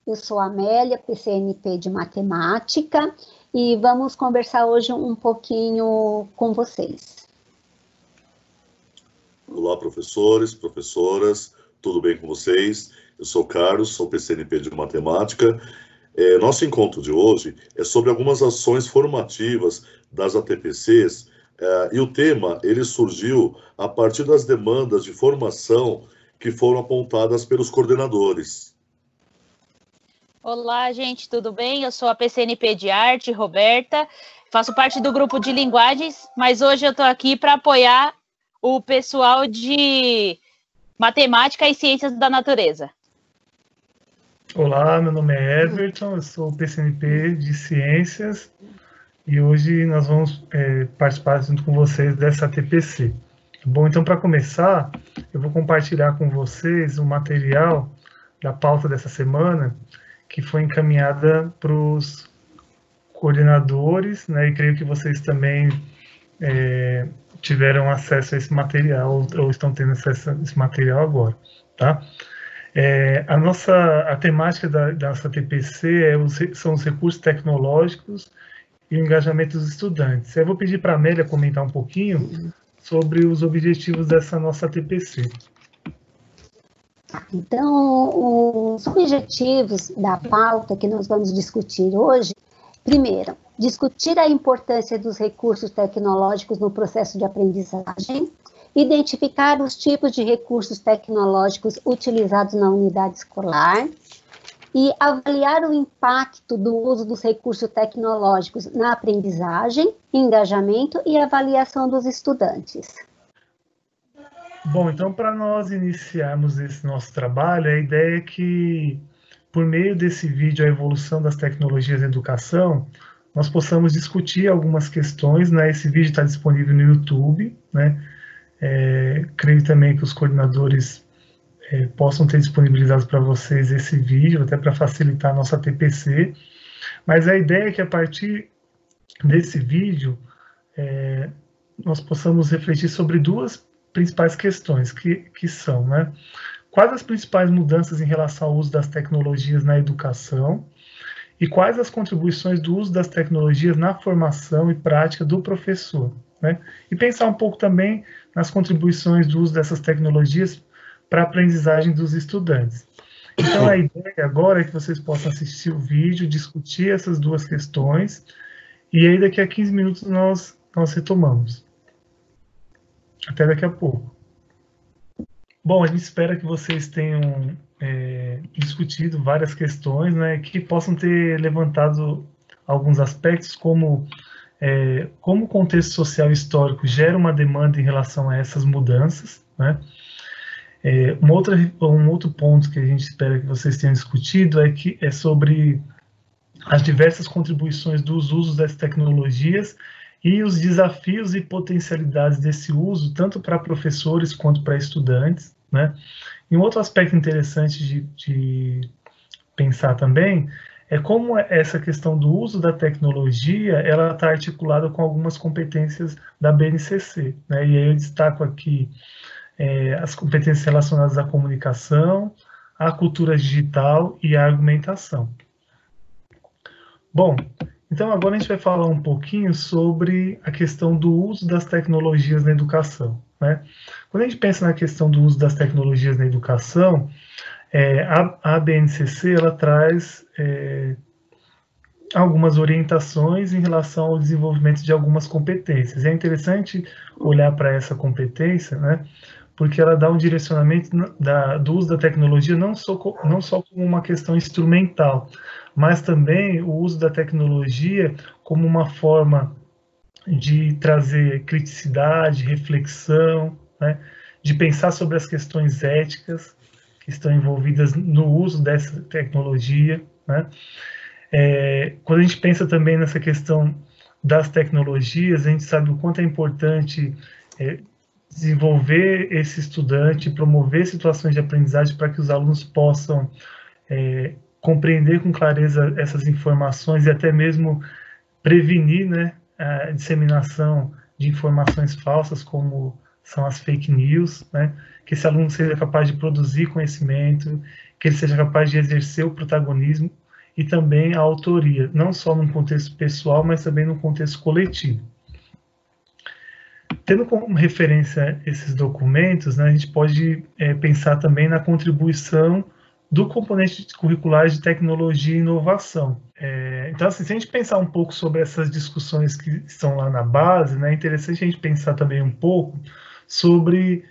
Eu sou a Amélia, PCNP de Matemática, e vamos conversar hoje um pouquinho com vocês. Olá, professores, professoras, tudo bem com vocês? Eu sou o Carlos, sou PCNP de Matemática. Nosso encontro de hoje é sobre algumas ações formativas das ATPCs, e o tema ele surgiu a partir das demandas de formação que foram apontadas pelos coordenadores. Olá, gente, tudo bem? Eu sou a PCNP de Arte, Roberta, faço parte do grupo de linguagens, mas hoje eu estou aqui para apoiar o pessoal de Matemática e Ciências da Natureza. Olá, meu nome é Everton, eu sou o PCNP de Ciências e hoje nós vamos participar junto com vocês dessa ATPC. Bom, então para começar, eu vou compartilhar com vocês um material da pauta dessa semana que foi encaminhada para os coordenadores, né, e creio que vocês também tiveram acesso a esse material ou estão tendo acesso a esse material agora, tá? A temática da nossa TPC são os recursos tecnológicos e o engajamento dos estudantes. Eu vou pedir para a Amélia comentar um pouquinho sobre os objetivos dessa nossa TPC. Então, os objetivos da pauta que nós vamos discutir hoje, primeiro, discutir a importância dos recursos tecnológicos no processo de aprendizagem, identificar os tipos de recursos tecnológicos utilizados na unidade escolar e avaliar o impacto do uso dos recursos tecnológicos na aprendizagem, engajamento e avaliação dos estudantes. Bom, então para nós iniciarmos esse nosso trabalho, a ideia é que, por meio desse vídeo, a evolução das tecnologias na educação, nós possamos discutir algumas questões, né? Esse vídeo está disponível no YouTube, né? Creio também que os coordenadores possam ter disponibilizado para vocês esse vídeo, até para facilitar a nossa TPC, mas a ideia é que a partir desse vídeo nós possamos refletir sobre duas principais questões, que são, né, quais as principais mudanças em relação ao uso das tecnologias na educação e quais as contribuições do uso das tecnologias na formação e prática do professor, né? E pensar um pouco também nas contribuições do uso dessas tecnologias para a aprendizagem dos estudantes. Então, a ideia agora é que vocês possam assistir o vídeo, discutir essas duas questões, e aí daqui a 15 minutos nós retomamos. Até daqui a pouco. Bom, a gente espera que vocês tenham discutido várias questões, né, que possam ter levantado alguns aspectos, como o contexto social e histórico gera uma demanda em relação a essas mudanças, né? Um outro ponto que a gente espera que vocês tenham discutido é sobre as diversas contribuições dos usos dessas tecnologias e os desafios e potencialidades desse uso, tanto para professores quanto para estudantes, né? E um outro aspecto interessante de pensar também é como essa questão do uso da tecnologia ela está articulada com algumas competências da BNCC, né? E aí eu destaco aqui as competências relacionadas à comunicação, à cultura digital e à argumentação. Bom, então agora a gente vai falar um pouquinho sobre a questão do uso das tecnologias na educação, né? Quando a gente pensa na questão do uso das tecnologias na educação, a BNCC ela traz algumas orientações em relação ao desenvolvimento de algumas competências. É interessante olhar para essa competência, né? Porque ela dá um direcionamento do uso da tecnologia não só como uma questão instrumental, mas também o uso da tecnologia como uma forma de trazer criticidade, reflexão, né, de pensar sobre as questões éticas que estão envolvidas no uso dessa tecnologia, né. Quando a gente pensa também nessa questão das tecnologias, a gente sabe o quanto é importante desenvolver esse estudante, promover situações de aprendizagem para que os alunos possam compreender com clareza essas informações e até mesmo prevenir, né, a disseminação de informações falsas, como são as fake news, né? Que esse aluno seja capaz de produzir conhecimento, que ele seja capaz de exercer o protagonismo e também a autoria, não só num contexto pessoal, mas também num contexto coletivo. Tendo como referência esses documentos, né, a gente pode pensar também na contribuição do componente curricular de tecnologia e inovação. Então, assim, se a gente pensar um pouco sobre essas discussões que estão lá na base, né, é interessante a gente pensar também um pouco sobre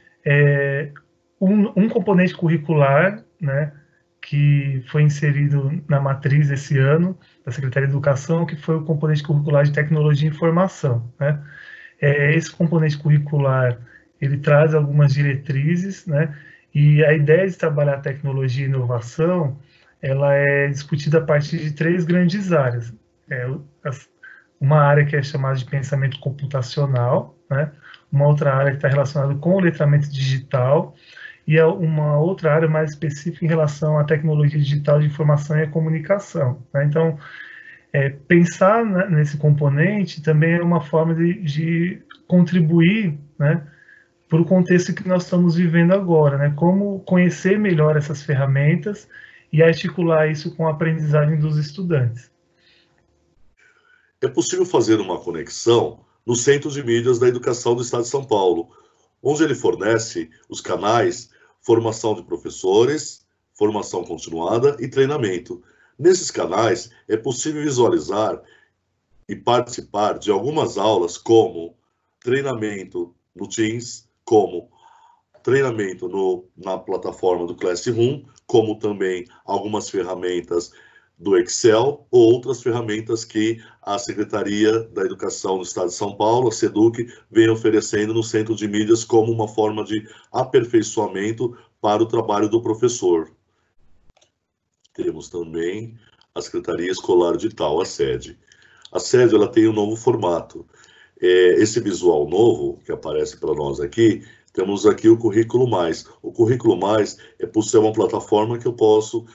um componente curricular, né, que foi inserido na matriz esse ano da Secretaria de Educação, que foi o componente curricular de tecnologia e informação, né? Esse componente curricular, ele traz algumas diretrizes, né? E a ideia de trabalhar tecnologia e inovação, ela é discutida a partir de 3 grandes áreas. Uma área que é chamada de pensamento computacional, né? Uma outra área que está relacionada com o letramento digital, e uma outra área mais específica em relação à tecnologia digital de informação e a comunicação, né? Então, pensar nesse componente também é uma forma de contribuir, né, para o contexto que nós estamos vivendo agora, né? Como conhecer melhor essas ferramentas e articular isso com a aprendizagem dos estudantes. É possível fazer uma conexão no Centro de Mídias da Educação do Estado de São Paulo, onde ele fornece os canais formação de professores, formação continuada e treinamento. Nesses canais, é possível visualizar e participar de algumas aulas, como treinamento no Teams, como treinamento na plataforma do Classroom, como também algumas ferramentas do Excel ou outras ferramentas que a Secretaria da Educação do Estado de São Paulo, a SEDUC, vem oferecendo no Centro de Mídias como uma forma de aperfeiçoamento para o trabalho do professor. Temos também a Secretaria Escolar Digital, a SED. A SED, ela tem um novo formato. Esse visual novo, que aparece para nós aqui, temos aqui o Currículo Mais. O Currículo Mais é por ser uma plataforma que eu posso,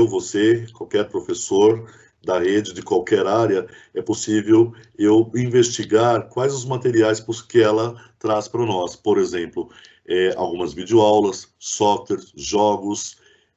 você, qualquer professor da rede, de qualquer área, é possível eu investigar quais os materiais que ela traz para nós. Por exemplo, algumas videoaulas, softwares, jogos,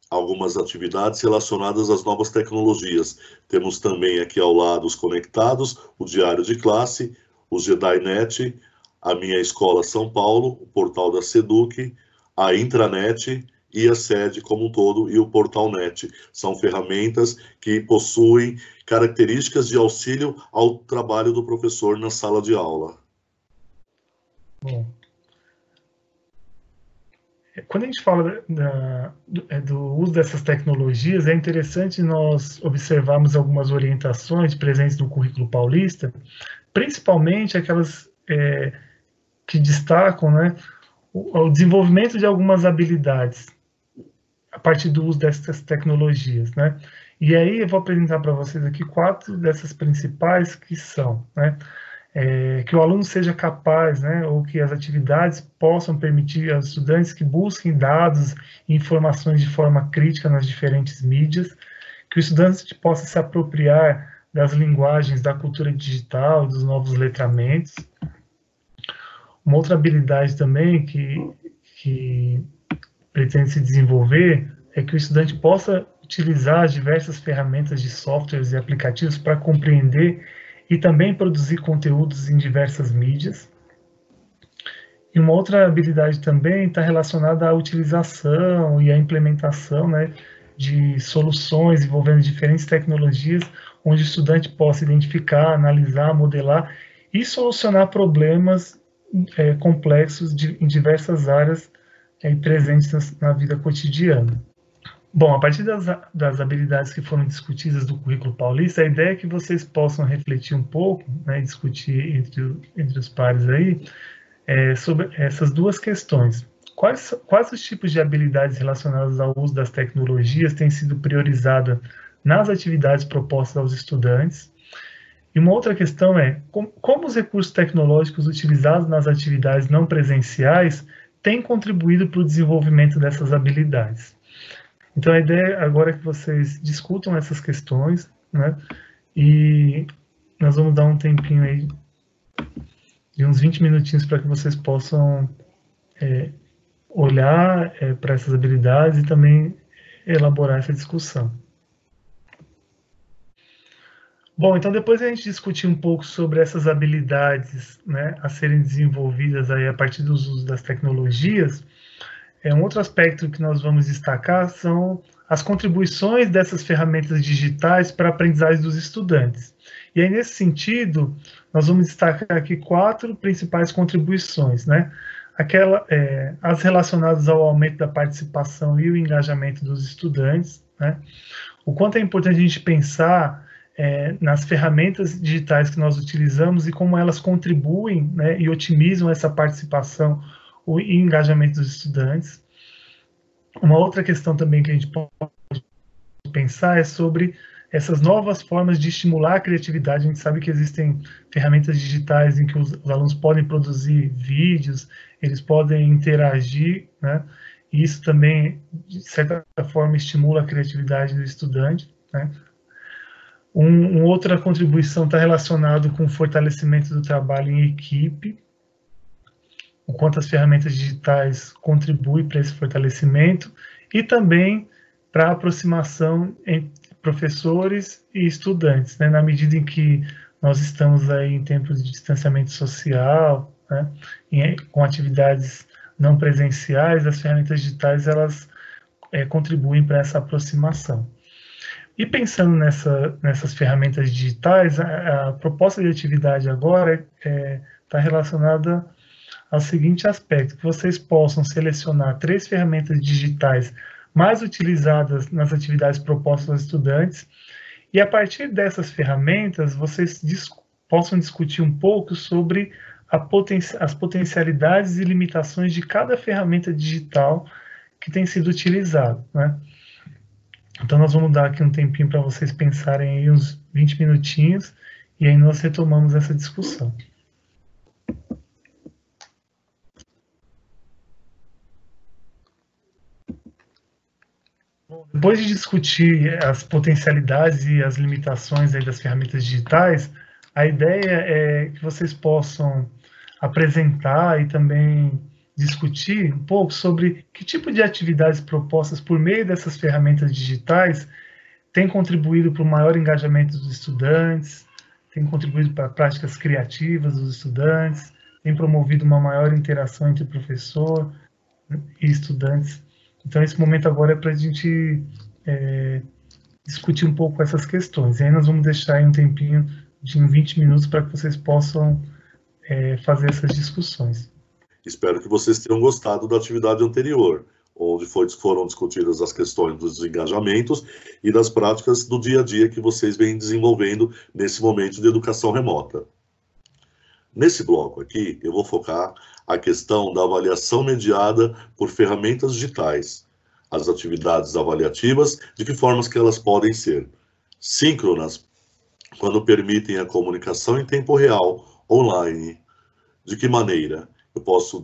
algumas atividades relacionadas às novas tecnologias. Temos também aqui ao lado os conectados, o diário de classe, o JediNet, a Minha Escola São Paulo, o portal da SEDUC, a intranet e a SED como um todo e o portal NET. São ferramentas que possuem características de auxílio ao trabalho do professor na sala de aula. Bom, quando a gente fala do uso dessas tecnologias, é interessante nós observarmos algumas orientações presentes no currículo paulista, principalmente aquelas que destacam, né, o desenvolvimento de algumas habilidades a partir do uso dessas tecnologias, né? E aí eu vou apresentar para vocês aqui 4 dessas principais que são, né? Que o aluno seja capaz, né, ou que as atividades possam permitir aos estudantes que busquem dados e informações de forma crítica nas diferentes mídias, que o estudante possa se apropriar das linguagens da cultura digital, dos novos letramentos. Uma outra habilidade também que pretende se desenvolver é que o estudante possa utilizar as diversas ferramentas de softwares e aplicativos para compreender e também produzir conteúdos em diversas mídias. E uma outra habilidade também está relacionada à utilização e à implementação, né, de soluções envolvendo diferentes tecnologias, onde o estudante possa identificar, analisar, modelar e solucionar problemas complexos em diversas áreas presentes na vida cotidiana. Bom, a partir das habilidades que foram discutidas do currículo paulista, a ideia é que vocês possam refletir um pouco, né, discutir entre os pares aí, sobre essas 2 questões. Quais os tipos de habilidades relacionadas ao uso das tecnologias têm sido priorizadas nas atividades propostas aos estudantes? E uma outra questão é, como os recursos tecnológicos utilizados nas atividades não presenciais têm contribuído para o desenvolvimento dessas habilidades? Então, a ideia agora é que vocês discutam essas questões, né? E nós vamos dar um tempinho aí de uns 20 minutinhos para que vocês possam olhar para essas habilidades e também elaborar essa discussão. Bom, então depois a gente discutir um pouco sobre essas habilidades, né, a serem desenvolvidas aí a partir do uso das tecnologias. Um outro aspecto que nós vamos destacar são as contribuições dessas ferramentas digitais para a aprendizagem dos estudantes. E aí, nesse sentido, nós vamos destacar aqui 4 principais contribuições, né? As relacionadas ao aumento da participação e o engajamento dos estudantes, né? O quanto é importante a gente pensar nas ferramentas digitais que nós utilizamos e como elas contribuem, né, e otimizam essa participação e engajamento dos estudantes. Uma outra questão também que a gente pode pensar é sobre essas novas formas de estimular a criatividade. A gente sabe que existem ferramentas digitais em que os alunos podem produzir vídeos, eles podem interagir, né? E isso também, de certa forma, estimula a criatividade do estudante, né? Outra contribuição está relacionada com o fortalecimento do trabalho em equipe, o quanto as ferramentas digitais contribuem para esse fortalecimento e também para a aproximação entre professores e estudantes, né, na medida em que nós estamos aí em tempos de distanciamento social, né, com atividades não presenciais, as ferramentas digitais elas contribuem para essa aproximação. E pensando nessas ferramentas digitais, a proposta de atividade agora está relacionada ao seguinte aspecto: que vocês possam selecionar 3 ferramentas digitais mais utilizadas nas atividades propostas aos estudantes, e a partir dessas ferramentas vocês possam discutir um pouco sobre as potencialidades e limitações de cada ferramenta digital que tem sido utilizada, né? Então nós vamos dar aqui um tempinho para vocês pensarem aí uns 20 minutinhos, e aí nós retomamos essa discussão. Depois de discutir as potencialidades e as limitações aí das ferramentas digitais, a ideia é que vocês possam apresentar e também discutir um pouco sobre que tipo de atividades propostas por meio dessas ferramentas digitais têm contribuído para o maior engajamento dos estudantes, têm contribuído para práticas criativas dos estudantes, têm promovido uma maior interação entre professor e estudantes. Então, esse momento agora é para a gente discutir um pouco essas questões. E aí nós vamos deixar aí um tempinho de 20 minutos para que vocês possam fazer essas discussões. Espero que vocês tenham gostado da atividade anterior, onde foram discutidas as questões dos engajamentos e das práticas do dia a dia que vocês vêm desenvolvendo nesse momento de educação remota. Nesse bloco aqui, eu vou focar a questão da avaliação mediada por ferramentas digitais, as atividades avaliativas, de que formas que elas podem ser síncronas, quando permitem a comunicação em tempo real, online. De que maneira? Eu posso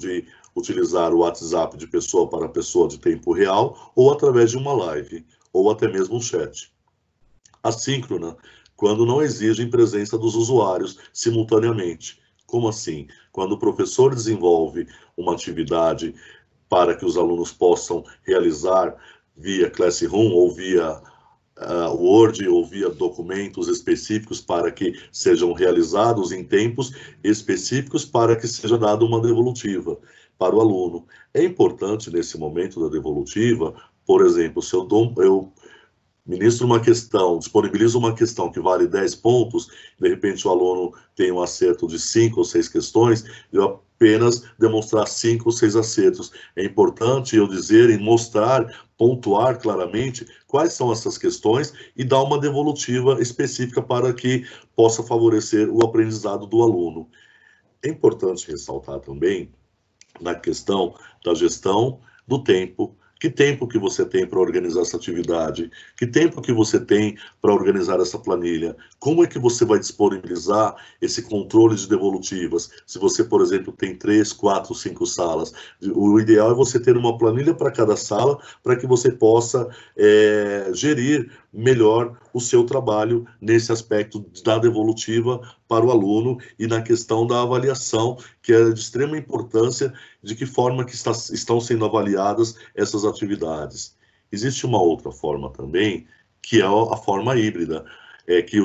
utilizar o WhatsApp de pessoa para pessoa de tempo real, ou através de uma live, ou até mesmo um chat. Assíncrona, quando não exigem presença dos usuários simultaneamente. Como assim? Quando o professor desenvolve uma atividade para que os alunos possam realizar via Classroom ou via Word ou via documentos específicos para que sejam realizados em tempos específicos para que seja dada uma devolutiva para o aluno. É importante nesse momento da devolutiva, por exemplo, se eu ministro uma questão, disponibilizo uma questão que vale 10 pontos, de repente o aluno tem um acerto de 5 ou 6 questões, eu apenas demonstrar 5 ou 6 acertos. É importante eu dizer e mostrar, pontuar claramente quais são essas questões e dar uma devolutiva específica para que possa favorecer o aprendizado do aluno. É importante ressaltar também na questão da gestão do tempo. Que tempo que você tem para organizar essa atividade? Que tempo que você tem para organizar essa planilha? Como é que você vai disponibilizar esse controle de devolutivas? Se você, por exemplo, tem 3, 4, 5 salas, o ideal é você ter uma planilha para cada sala para que você possa gerir melhor o seu trabalho nesse aspecto da devolutiva para o aluno e na questão da avaliação, que é de extrema importância, de que forma que estão sendo avaliadas essas atividades. Existe uma outra forma também, que é a forma híbrida, que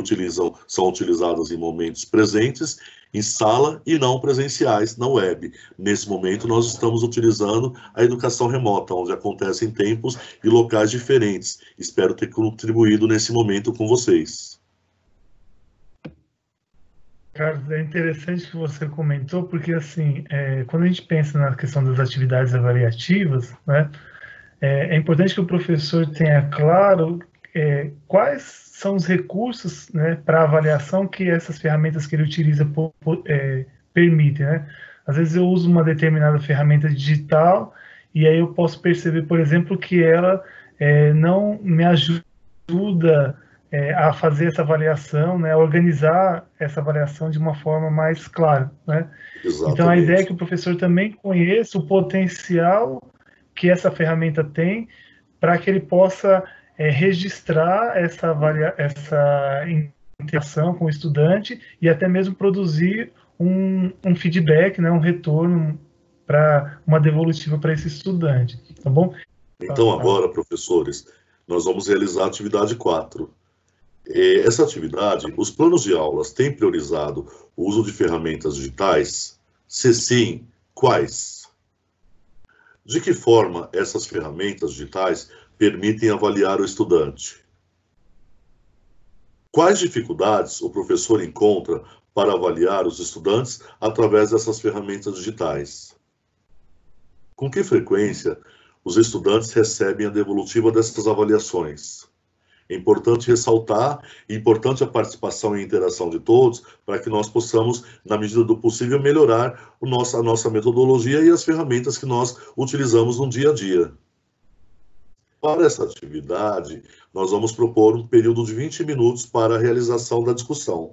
são utilizadas em momentos presentes, em sala e não presenciais, na web. Nesse momento, nós estamos utilizando a educação remota, onde acontece em tempos e locais diferentes. Espero ter contribuído nesse momento com vocês. Carlos, é interessante que você comentou, porque, assim, quando a gente pensa na questão das atividades avaliativas, né, é importante que o professor tenha claro quais são os recursos, né, para avaliação que essas ferramentas que ele utiliza permitem, né? Às vezes eu uso uma determinada ferramenta digital e aí eu posso perceber, por exemplo, que ela não me ajuda a fazer essa avaliação, né, a organizar essa avaliação de uma forma mais clara, né? Exatamente. Então a ideia é que o professor também conheça o potencial que essa ferramenta tem para que ele possa registrar essa interação com o estudante e até mesmo produzir um feedback, né, um retorno para uma devolutiva para esse estudante, tá bom? Então agora, professores, nós vamos realizar a atividade 4. Essa atividade, os planos de aulas têm priorizado o uso de ferramentas digitais? Se sim, quais? De que forma essas ferramentas digitais permitem avaliar o estudante? Quais dificuldades o professor encontra para avaliar os estudantes através dessas ferramentas digitais? Com que frequência os estudantes recebem a devolutiva dessas avaliações? É importante ressaltar, é importante a participação e interação de todos, para que nós possamos, na medida do possível, melhorar a nossa metodologia e as ferramentas que nós utilizamos no dia a dia. Para essa atividade, nós vamos propor um período de 20 minutos para a realização da discussão.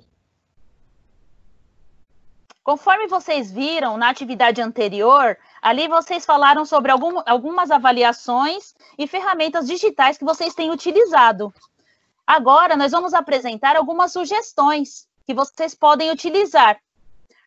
Conforme vocês viram na atividade anterior, ali vocês falaram sobre algumas avaliações e ferramentas digitais que vocês têm utilizado. Agora, nós vamos apresentar algumas sugestões que vocês podem utilizar.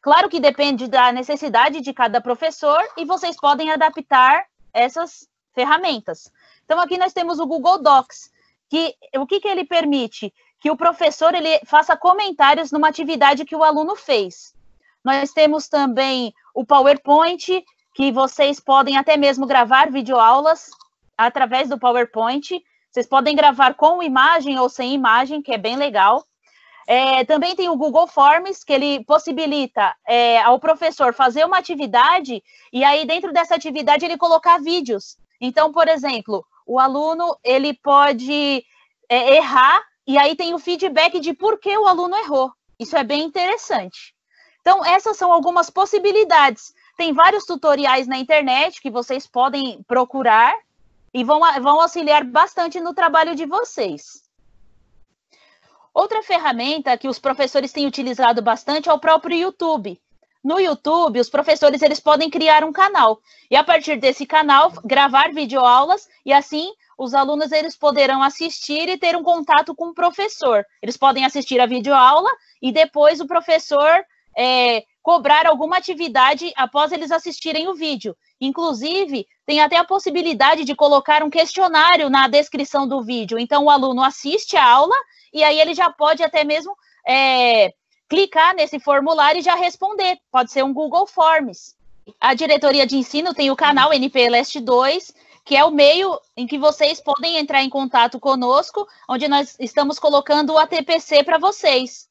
Claro que depende da necessidade de cada professor e vocês podem adaptar essas ferramentas. Então, aqui nós temos o Google Docs, que o que ele permite? Que o professor ele faça comentários numa atividade que o aluno fez. Nós temos também o PowerPoint, que vocês podem até mesmo gravar videoaulas através do PowerPoint. Vocês podem gravar com imagem ou sem imagem, que é bem legal. Também tem o Google Forms, que ele possibilita ao professor fazer uma atividade e aí dentro dessa atividade ele colocar vídeos. Então, por exemplo, o aluno ele pode errar e aí tem o feedback de por que o aluno errou. Isso é bem interessante. Então, essas são algumas possibilidades. Tem vários tutoriais na internet que vocês podem procurar e vão auxiliar bastante no trabalho de vocês. Outra ferramenta que os professores têm utilizado bastante é o próprio YouTube. No YouTube, os professores eles podem criar um canal e, a partir desse canal, gravar videoaulas e, assim, os alunos eles poderão assistir e ter um contato com o professor. Eles podem assistir a videoaula e depois o professor cobrar alguma atividade após eles assistirem o vídeo. Inclusive, tem até a possibilidade de colocar um questionário na descrição do vídeo. Então, o aluno assiste a aula e aí ele já pode até mesmo clicar nesse formulário e já responder. Pode ser um Google Forms. A diretoria de ensino tem o canal NP Leste 2, que é o meio em que vocês podem entrar em contato conosco, onde nós estamos colocando o ATPC para vocês.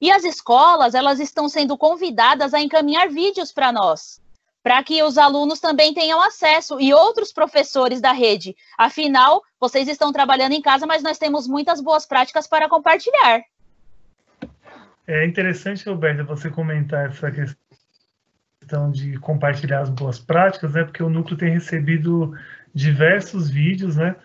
E as escolas, elas estão sendo convidadas a encaminhar vídeos para nós, para que os alunos também tenham acesso e outros professores da rede. Afinal, vocês estão trabalhando em casa, mas nós temos muitas boas práticas para compartilhar. É interessante, Roberta, você comentar essa questão de compartilhar as boas práticas, né? Porque o Núcleo tem recebido diversos vídeos, né?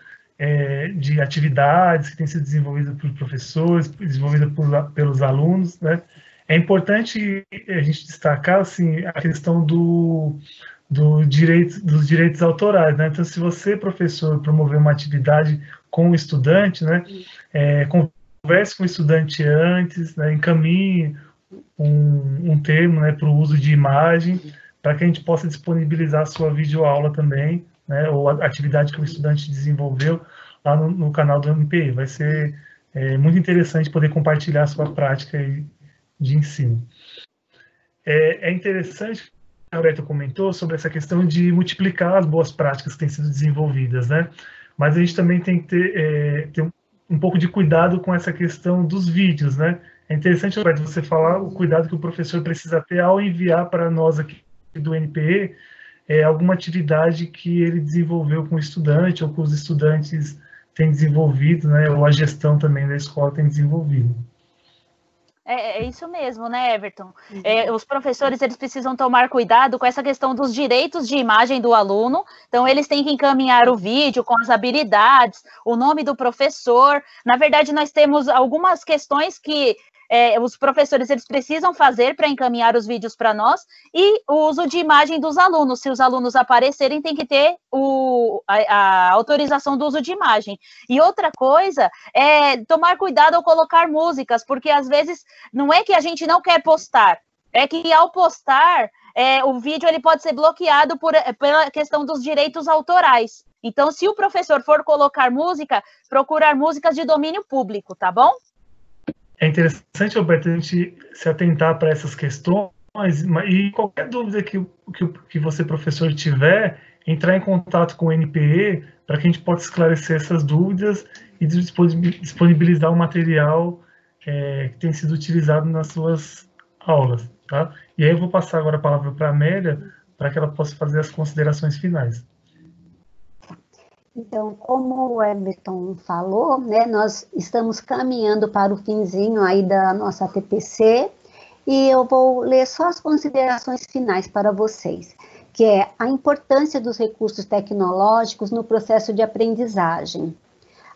De atividades que têm sido desenvolvidas por professores, desenvolvidas pelos alunos, né? É importante a gente destacar assim, a questão dos direitos autorais, né? Então, se você, professor, promover uma atividade com o estudante, né? converse com o estudante antes, né, encaminhe um termo, né, para o uso de imagem, para que a gente possa disponibilizar a sua videoaula também, né, ou a atividade que o estudante desenvolveu lá no canal do MPE. Vai ser muito interessante poder compartilhar a sua prática de ensino. É interessante, a Roberta comentou sobre essa questão de multiplicar as boas práticas que têm sido desenvolvidas, né? Mas a gente também tem que ter um pouco de cuidado com essa questão dos vídeos, né? É interessante, Roberta, você falar o cuidado que o professor precisa ter ao enviar para nós aqui do NPE alguma atividade que ele desenvolveu com o estudante ou que os estudantes têm desenvolvido, né? Ou a gestão também da escola tem desenvolvido. É isso mesmo, né, Everton? Os professores, eles precisam tomar cuidado com essa questão dos direitos de imagem do aluno, então eles têm que encaminhar o vídeo com as habilidades, o nome do professor. Na verdade, nós temos algumas questões que os professores, eles precisam fazer para encaminhar os vídeos para nós, e o uso de imagem dos alunos. Se os alunos aparecerem, tem que ter a autorização do uso de imagem. E outra coisa é tomar cuidado ao colocar músicas, porque às vezes não é que a gente não quer postar, é que ao postar, o vídeo ele pode ser bloqueado pela questão dos direitos autorais. Então, se o professor for colocar música, procurar músicas de domínio público, tá bom? É interessante, Roberto, a gente se atentar para essas questões, e qualquer dúvida que você, professor, tiver, entrar em contato com o NPE para que a gente possa esclarecer essas dúvidas e disponibilizar o material que tem sido utilizado nas suas aulas, tá? E aí eu vou passar agora a palavra para a Amélia, para que ela possa fazer as considerações finais. Então, como o Everton falou, né, nós estamos caminhando para o finzinho aí da nossa TPC, e eu vou ler só as considerações finais para vocês, que é a importância dos recursos tecnológicos no processo de aprendizagem,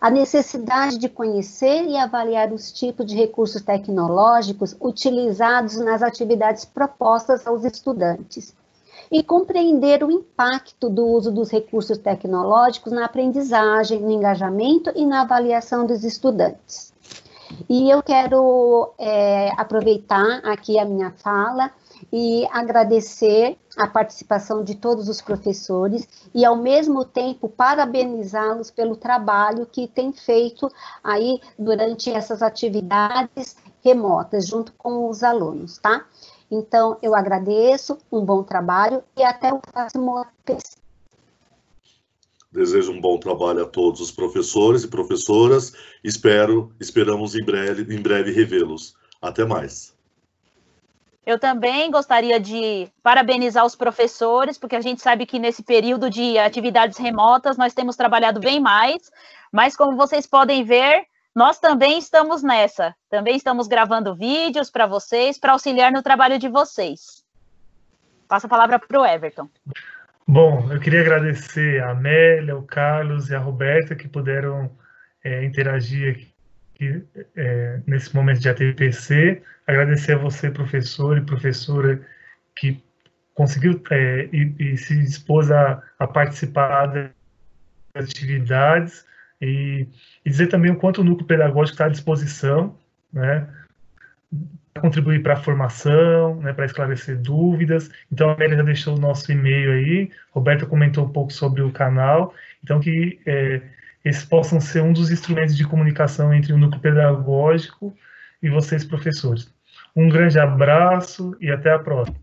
a necessidade de conhecer e avaliar os tipos de recursos tecnológicos utilizados nas atividades propostas aos estudantes, e compreender o impacto do uso dos recursos tecnológicos na aprendizagem, no engajamento e na avaliação dos estudantes. E eu quero aproveitar aqui a minha fala e agradecer a participação de todos os professores e, ao mesmo tempo, parabenizá-los pelo trabalho que têm feito aí durante essas atividades remotas, junto com os alunos, tá? Então, eu agradeço, um bom trabalho e até o próximo TPC. Desejo um bom trabalho a todos os professores e professoras. Esperamos em breve revê-los. Até mais. Eu também gostaria de parabenizar os professores, porque a gente sabe que nesse período de atividades remotas nós temos trabalhado bem mais, mas como vocês podem ver, nós também estamos nessa. Também estamos gravando vídeos para vocês, para auxiliar no trabalho de vocês. Passo a palavra para o Everton. Bom, eu queria agradecer a Amélia, o Carlos e a Roberta, que puderam interagir aqui nesse momento de ATPC. Agradecer a você, professor e professora, que conseguiu e se dispôs a participar das atividades. E dizer também o quanto o núcleo pedagógico está à disposição, né, para contribuir para a formação, né, para esclarecer dúvidas. Então, a Amélia já deixou o nosso e-mail aí, Roberta comentou um pouco sobre o canal, então que esses possam ser um dos instrumentos de comunicação entre o núcleo pedagógico e vocês, professores. Um grande abraço e até a próxima.